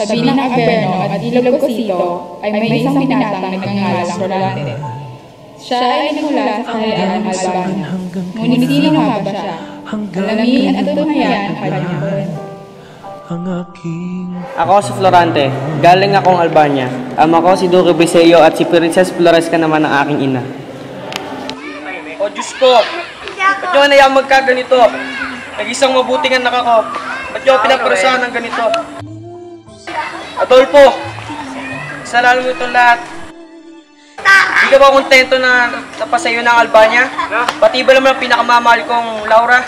tabi ng Averno at Ilog Cosito ay may isang binatang nagngangalang Rolante. Siya ay nagmula sa kaharian ng Albania. Ngunit sino nga ba siya? Alamin at tunghayan ang kanyang kwento. Ako si Florante. Galing akong Albania. Ama ko si Duque Biseo at si Princess Flores ka naman ang aking ina. O Diyos ko! Ba't nyo na yung magkaganito? Nag-isang mabuting anak ako. Ba't nyo pinaparusahan ng ganito? Adolfo! Kasalanan mo itong lahat. Hindi ka ba kontento na napasayo ng Albania? Pati ba naman ang pinakamamahal kong Laura?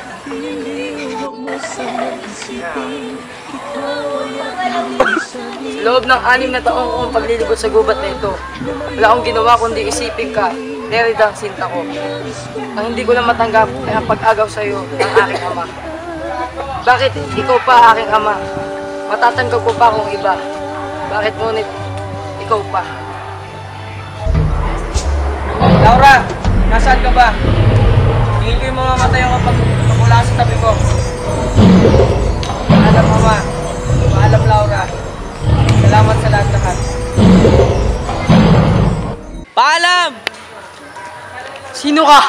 Sa loob ng 6 na taong kong paglilibot sa gubat na ito, wala akong ginawa kundi isipin ka, Derrida ang sinta ko. Ang hindi ko lang matanggap ay ang pag-agaw sa iyo ng aking ama. Bakit ikaw pa aking ama? Matatanggap ko pa akong iba. Bakit ngunit ikaw pa? Laura! Nasaan ka ba? Tingin ko yung mga mata yung kapag mula sa tabi ko. Paalam, Ama. Paalam, Laura. Salamat sa lahat-lahat. Paalam! Sino ka?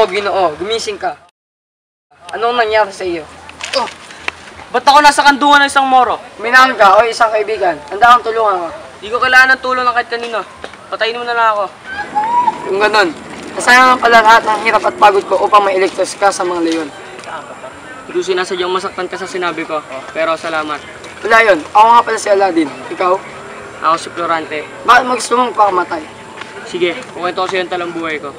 Ginoo, gumising ka. Anong nangyari sa iyo? Ba't ako nasa kandungan ng isang moro? Minahan ka o isang kaibigan. Handa kang tulungan ka. Di ko kailangan ng tulong ng kahit kanino. Patayin mo na lang ako. Kung ganun, nasayang pala lahat ng hirap at pagod ko upang mailigtas ka sa mga leyon. Hindi ko sinasadyang masaktan ka sa sinabi ko. Pero salamat. Wala yun, ako nga pala si Aladdin. Ikaw? Ako si Florante. Bakit mo gusto mong pakamatay? Sige, kukwento ko sa'yo ang talang buhay ko.